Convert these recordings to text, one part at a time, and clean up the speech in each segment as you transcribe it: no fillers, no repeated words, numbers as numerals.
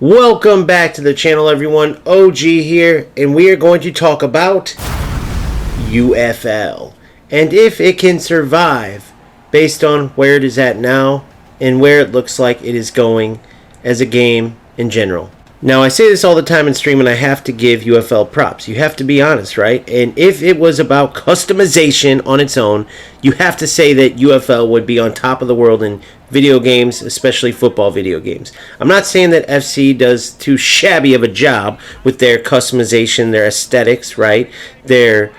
Welcome back to the channel, everyone. OG here, and we are going to talk about UFL and if it can survive based on where it is at now and where it looks like it is going as a game in general. Now, I say this all the time in stream, and I have to give UFL props. You have to be honest, right? And if it was about customization on its own, you have to say that UFL would be on top of the world in video games, especially football video games. I'm not saying that FC does too shabby of a job with their customization, their aesthetics, right? Their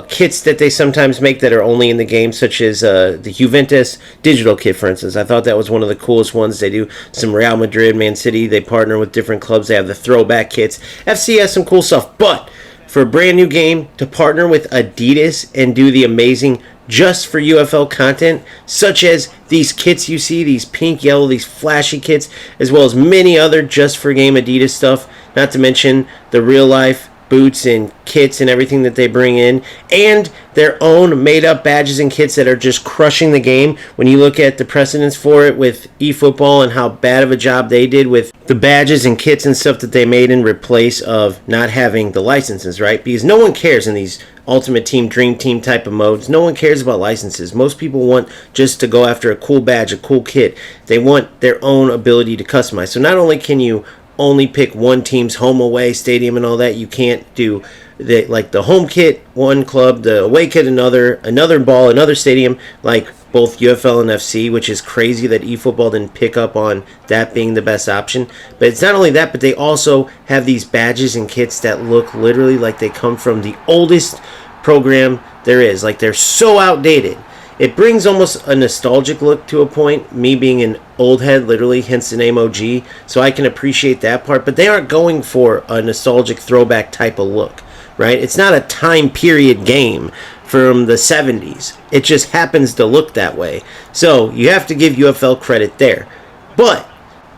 kits that they sometimes make that are only in the game, such as the Juventus digital kit, for instance. I thought that was one of the coolest ones. They do some Real Madrid, Man City. They partner with different clubs. They have the throwback kits. FC has some cool stuff, but for a brand new game to partner with Adidas and do the amazing just for UFL content, such as these kits you see, these pink, yellow, these flashy kits, as well as many other just for game Adidas stuff, not to mention the real life boots and kits and everything that they bring in, and their own made-up badges and kits that are just crushing the game. When you look at the precedents for it with eFootball and how bad of a job they did with the badges and kits and stuff that they made in replace of not having the licenses, right? Because no one cares in these Ultimate Team, Dream Team type of modes. No one cares about licenses. Most people want just to go after a cool badge, a cool kit. They want their own ability to customize. So not only can you only pick one team's home away stadium and all that, you can't do like the home kit one club, the away kit another ball, another stadium, like both UFL and FC, which is crazy that eFootball didn't pick up on that being the best option. But it's not only that, but they also have these badges and kits that look literally like they come from the oldest program there is. Like, they're so outdated. It brings almost a nostalgic look to a point, me being an old head, literally, hence the name OG, so I can appreciate that part. But they aren't going for a nostalgic throwback type of look, right? It's not a time period game from the 70s. It just happens to look that way. So you have to give UFL credit there. But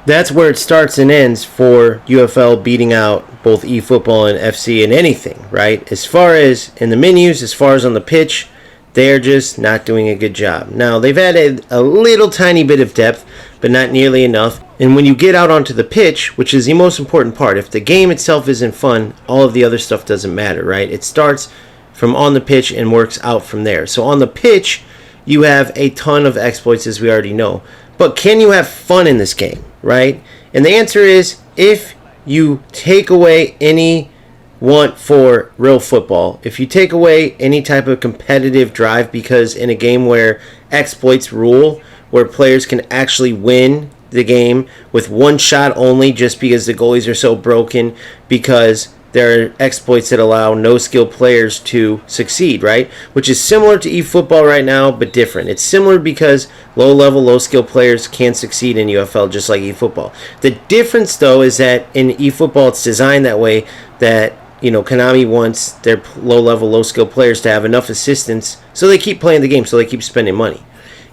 that's where it starts and ends for UFL beating out both eFootball and FC in anything, right? As far as in the menus, as far as on the pitch, they're just not doing a good job. Now, they've added a little tiny bit of depth, but not nearly enough. And when you get out onto the pitch, which is the most important part, if the game itself isn't fun, all of the other stuff doesn't matter, right? It starts from on the pitch and works out from there. So on the pitch, you have a ton of exploits, as we already know. But can you have fun in this game, right? And the answer is, if you take away any want for real football, if you take away any type of competitive drive, because in a game where exploits rule, where players can actually win the game with one shot only just because the goalies are so broken, because there are exploits that allow no skill players to succeed, right? Which is similar to eFootball right now, but different. It's similar because low-level, low-skill players can succeed in UFL just like eFootball. The difference, though, is that in eFootball it's designed that way that, you know, Konami wants their low-level, low-skill players to have enough assistance so they keep playing the game, so they keep spending money.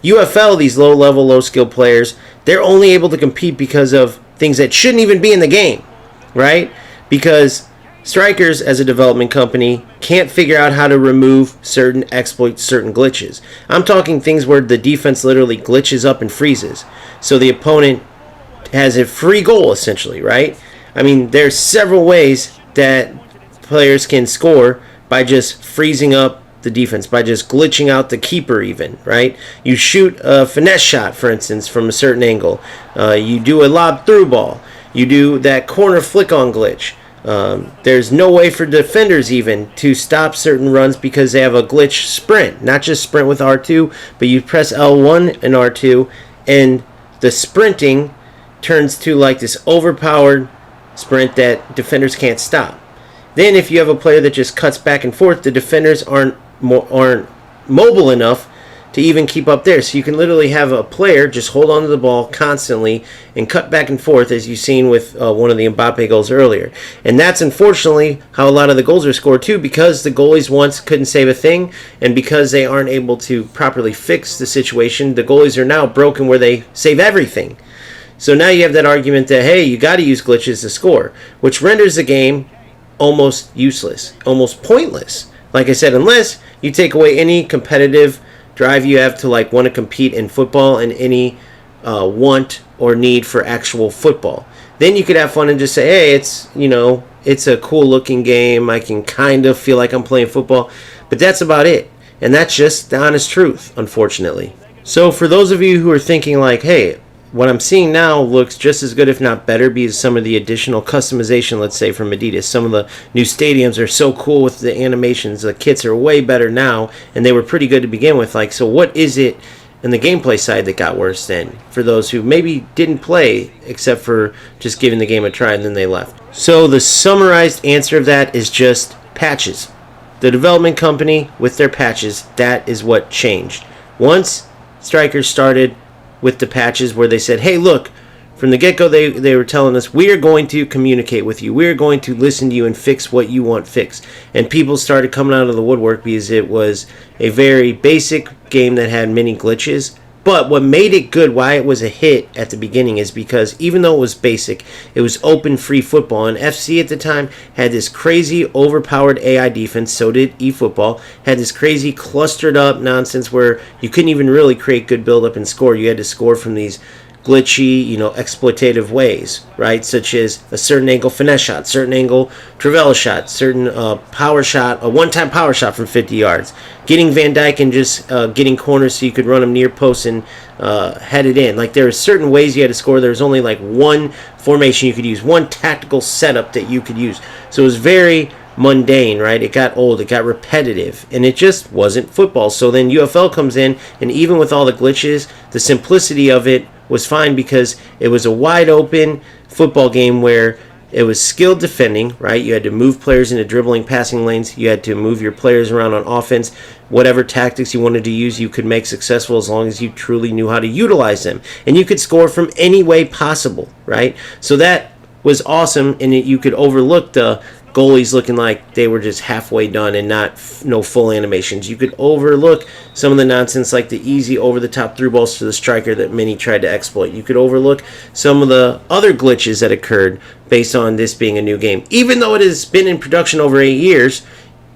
UFL, these low-level, low-skill players, they're only able to compete because of things that shouldn't even be in the game, right? Because Strikers, as a development company, can't figure out how to remove certain exploits, certain glitches. I'm talking things where the defense literally glitches up and freezes, so the opponent has a free goal, essentially, right? I mean, there's several ways that players can score by just freezing up the defense, by just glitching out the keeper even, right? You shoot a finesse shot, for instance, from a certain angle. You do a lob through ball. You do that corner flick-on glitch. There's no way for defenders even to stop certain runs because they have a glitch sprint. Not just sprint with R2, but you press L1 and R2, and the sprinting turns to like this overpowered sprint that defenders can't stop. Then if you have a player that just cuts back and forth, the defenders aren't mobile enough to even keep up there. So you can literally have a player just hold on to the ball constantly and cut back and forth, as you've seen with one of the Mbappe goals earlier. And that's unfortunately how a lot of the goals are scored too, because the goalies once couldn't save a thing, and because they aren't able to properly fix the situation, the goalies are now broken where they save everything. So now you have that argument that, hey, you got to use glitches to score, which renders the game almost useless, almost pointless. Like I said, unless you take away any competitive drive you have to like want to compete in football and any want or need for actual football. then you could have fun and just say, hey, it's a cool looking game. I can kind of feel like I'm playing football. But that's about it. And that's just the honest truth, unfortunately. So for those of you who are thinking like, hey, what I'm seeing now looks just as good, if not better, because some of the additional customization, let's say, from Adidas. Some of the new stadiums are so cool with the animations. The kits are way better now, and they were pretty good to begin with. Like, so what is it in the gameplay side that got worse then, for those who maybe didn't play except for just giving the game a try and then they left? So the summarized answer of that is just patches. The development company with their patches, that is what changed. Once Strikers started with the patches where they said, hey, look, from the get-go they were telling us, we are going to communicate with you. We are going to listen to you and fix what you want fixed. And people started coming out of the woodwork because it was a very basic game that had many glitches. But what made it good, why it was a hit at the beginning, is because even though it was basic, it was open free football. And FC at the time had this crazy overpowered AI defense, so did eFootball, had this crazy clustered up nonsense where you couldn't even really create good build up and score. You had to score from these glitchy, exploitative ways, right? Such as a certain angle finesse shot, certain angle Trivela shot, certain power shot, a one-time power shot from 50 yards, getting Van Dijk and just getting corners so you could run them near post and head it in. Like, there were certain ways you had to score. There was only like one formation you could use, one tactical setup that you could use. So it was very mundane, right? It got old, it got repetitive, and it just wasn't football. So then UFL comes in, and even with all the glitches, the simplicity of it was fine because it was a wide open football game where it was skilled defending, right? You had to move players into dribbling passing lanes. You had to move your players around on offense. Whatever tactics you wanted to use, you could make successful as long as you truly knew how to utilize them. And you could score from any way possible, right? So that was awesome, and you could overlook the goalies looking like they were just halfway done and no full animations. You could overlook some of the nonsense like the easy over-the-top through balls to the striker that many tried to exploit. You could overlook some of the other glitches that occurred based on this being a new game. Even though it has been in production over 8 years,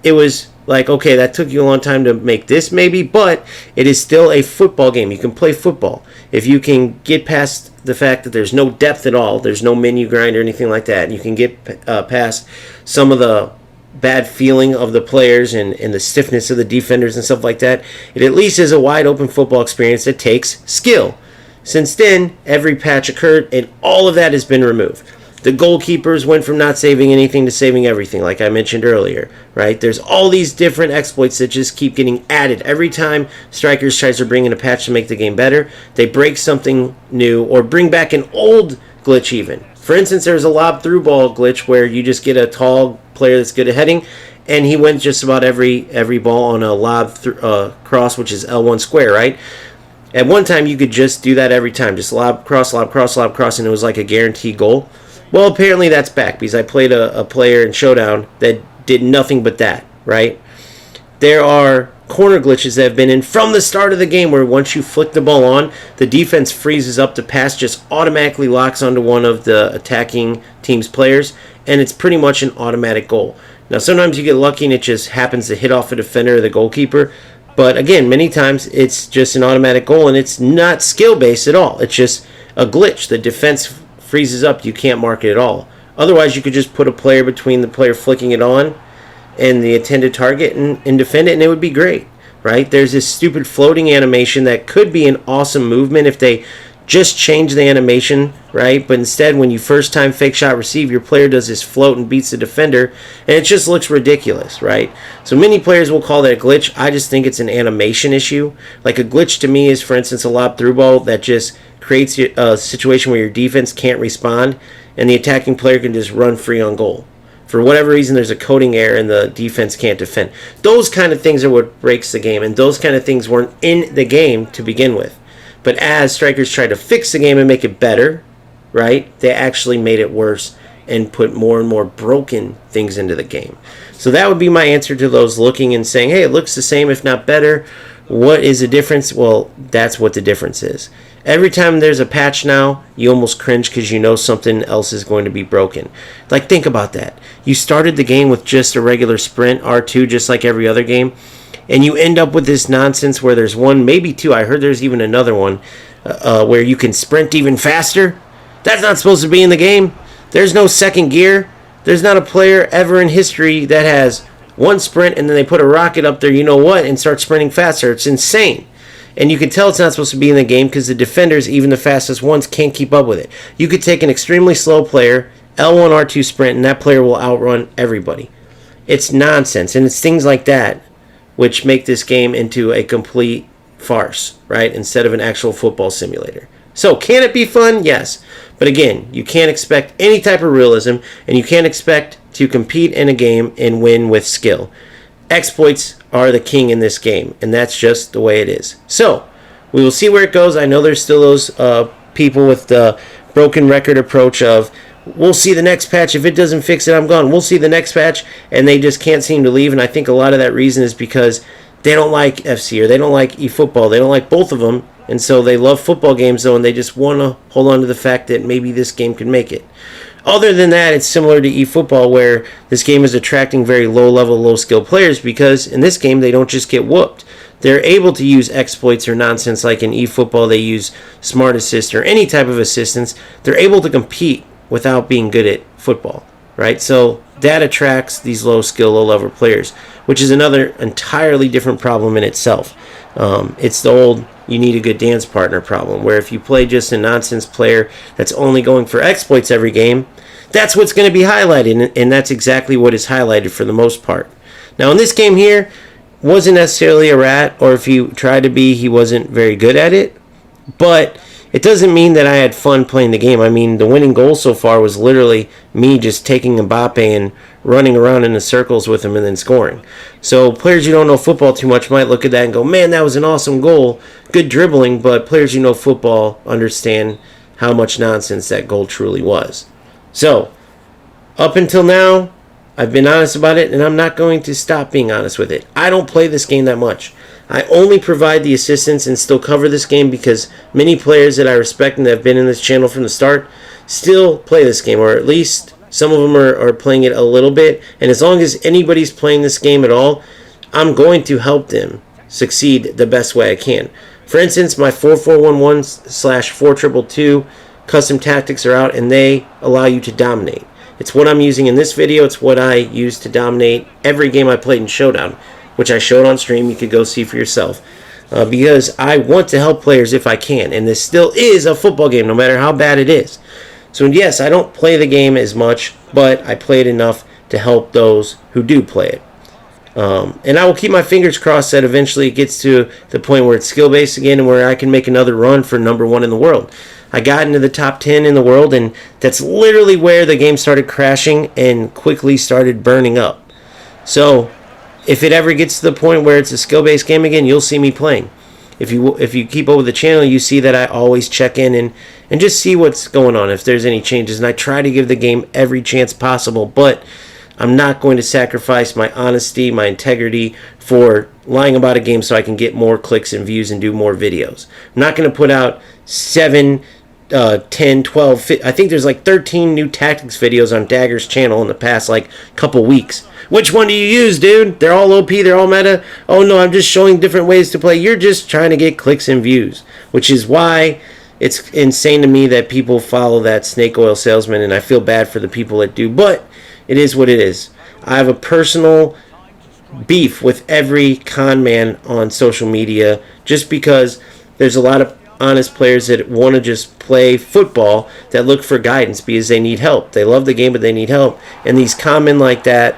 it was like, okay, that took you a long time to make this maybe, but it is still a football game. You can play football. If you can get past the fact that there's no depth at all, there's no menu grind or anything like that, and you can get past some of the bad feeling of the players and the stiffness of the defenders and stuff like that, it at least is a wide open football experience that takes skill. Since then, every patch occurred, and all of that has been removed. The goalkeepers went from not saving anything to saving everything, like I mentioned earlier, right? There's all these different exploits that just keep getting added. Every time Strikers tries to bring in a patch to make the game better, they break something new or bring back an old glitch even. For instance, there's a lob through ball glitch where you just get a tall player that's good at heading, and he wins just about every ball on a lob cross, which is L1 square, right? At one time, you could just do that every time. Just lob, cross, lob, cross, lob, cross, and it was like a guaranteed goal. Well, apparently that's back because I played a player in Showdown that did nothing but that, right? There are corner glitches that have been in from the start of the game where once you flick the ball on, the defense freezes up, the pass just automatically locks onto one of the attacking team's players, and it's pretty much an automatic goal. Now, sometimes you get lucky and it just happens to hit off a defender or the goalkeeper, but again, many times it's just an automatic goal and it's not skill-based at all. It's just a glitch. The defense freezes up, you can't mark it at all. Otherwise, you could just put a player between the player flicking it on and the intended target and defend it, and it would be great, right? There's this stupid floating animation that could be an awesome movement if they just change the animation, right? But instead, when you first time fake shot receive, your player does this float and beats the defender, and it just looks ridiculous, right? So many players will call that a glitch. I just think it's an animation issue. Like a glitch to me is, for instance, a lob through ball that just creates a situation where your defense can't respond, and the attacking player can just run free on goal. For whatever reason, there's a coding error and the defense can't defend. Those kind of things are what breaks the game, and those kind of things weren't in the game to begin with. But as Strikers tried to fix the game and make it better, right, they actually made it worse and put more and more broken things into the game. So that would be my answer to those looking and saying, hey, it looks the same if not better. What is the difference? Well, that's what the difference is. Every time there's a patch now, you almost cringe because you know something else is going to be broken. Like, think about that. You started the game with just a regular sprint, R2, just like every other game, and you end up with this nonsense where there's one, maybe two, I heard there's even another one, where you can sprint even faster. That's not supposed to be in the game. There's no second gear. There's not a player ever in history that has one sprint and then they put a rocket up there, you know what, and start sprinting faster. It's insane. And you can tell it's not supposed to be in the game because the defenders, even the fastest ones, can't keep up with it. You could take an extremely slow player, L1, R2 sprint, and that player will outrun everybody. It's nonsense. And it's things like that which make this game into a complete farce, right? Instead of an actual football simulator. So, can it be fun? Yes. But again, you can't expect any type of realism, and you can't expect to compete in a game and win with skill. Exploits are the king in this game, and that's just the way it is. So, we will see where it goes. I know there's still those people with the broken record approach of, we'll see the next patch. If it doesn't fix it, I'm gone. We'll see the next patch, and they just can't seem to leave. And I think a lot of that reason is because they don't like FC or they don't like eFootball. They don't like both of them, and so they love football games, though, and they just want to hold on to the fact that maybe this game can make it. Other than that, it's similar to eFootball, where this game is attracting very low-level, low-skill players because in this game, they don't just get whooped. They're able to use exploits or nonsense like in eFootball. They use smart assist or any type of assistance. They're able to compete without being good at football, right? So that attracts these low-skill, low-level players, which is another entirely different problem in itself. It's the old you need a good dance partner problem, where if you play just a nonsense player that's only going for exploits every game, that's what's going to be highlighted, and that's exactly what is highlighted for the most part. Now, in this game here, wasn't necessarily a rat, or if he tried to be, he wasn't very good at it, but it doesn't mean that I had fun playing the game. I mean, the winning goal so far was literally me just taking Mbappe and running around in the circles with him and then scoring. So players who don't know football too much might look at that and go, man, that was an awesome goal. Good dribbling, but players who know football understand how much nonsense that goal truly was. So, up until now, I've been honest about it, and I'm not going to stop being honest with it. I don't play this game that much. I only provide the assistance and still cover this game because many players that I respect and that have been in this channel from the start still play this game, or at least some of them are playing it a little bit. And as long as anybody's playing this game at all, I'm going to help them succeed the best way I can. For instance, my 4411/4222 custom tactics are out, and they allow you to dominate. It's what I'm using in this video. It's what I use to dominate every game I played in Showdown, which I showed on stream. You could go see for yourself. Because I want to help players if I can. And this still is a football game, no matter how bad it is. So yes, I don't play the game as much, but I play it enough to help those who do play it. And I will keep my fingers crossed that eventually it gets to the point where it's skill-based again and where I can make another run for #1 in the world. I got into the top 10 in the world, and that's literally where the game started crashing and quickly started burning up. So if it ever gets to the point where it's a skill-based game again, you'll see me playing. If you keep up with the channel, you see that I always check in and just see what's going on, if there's any changes. And I try to give the game every chance possible, but I'm not going to sacrifice my honesty, my integrity for lying about a game so I can get more clicks and views and do more videos. I'm not going to put out 7, 10, 12, I think there's like 13 new tactics videos on Dagger's channel in the past like couple weeks. Which one do you use, dude? They're all OP, they're all meta. Oh no, I'm just showing different ways to play. You're just trying to get clicks and views, which is why it's insane to me that people follow that snake oil salesman, and I feel bad for the people that do, but it is what it is. I have a personal beef with every con man on social media just because there's a lot of honest players that want to just play football that look for guidance because they need help. They love the game, but they need help. And these con men like that,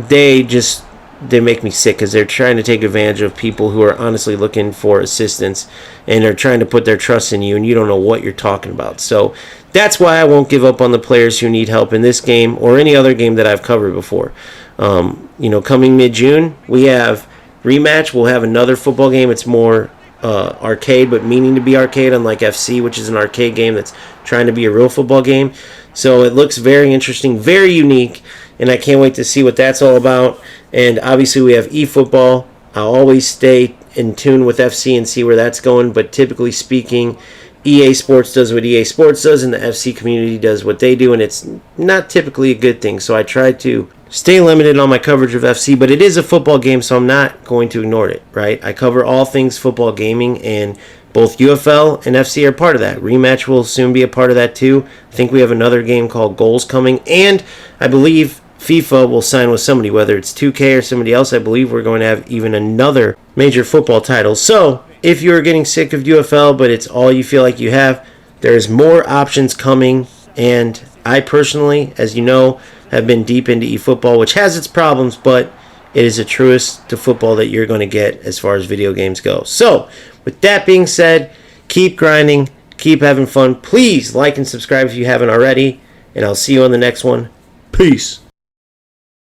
they make me sick because they're trying to take advantage of people who are honestly looking for assistance, and they're trying to put their trust in you, and you don't know what you're talking about. So that's why I won't give up on the players who need help in this game or any other game that I've covered before. Coming mid-June, we have Rematch. We'll have another football game. It's more arcade, but meaning to be arcade, unlike FC, which is an arcade game that's trying to be a real football game. So it looks very interesting, very unique, and I can't wait to see what that's all about. And obviously we have eFootball. I'll always stay in tune with FC and see where that's going, but typically speaking, EA Sports does what EA Sports does, and the FC community does what they do, and it's not typically a good thing. So I try to stay limited on my coverage of FC, but it is a football game, so I'm not going to ignore it, right? I cover all things football gaming, and both UFL and FC are part of that. Rematch will soon be a part of that too. I think we have another game called Goals coming, and I believe FIFA will sign with somebody, whether it's 2K or somebody else. I believe we're going to have even another major football title. So if you're getting sick of UFL, but it's all you feel like you have, there's more options coming. And I personally, as you know, have been deep into eFootball, which has its problems, but it is the truest to football that you're going to get as far as video games go. So with that being said, keep grinding, keep having fun. Please like and subscribe if you haven't already, and I'll see you on the next one. Peace.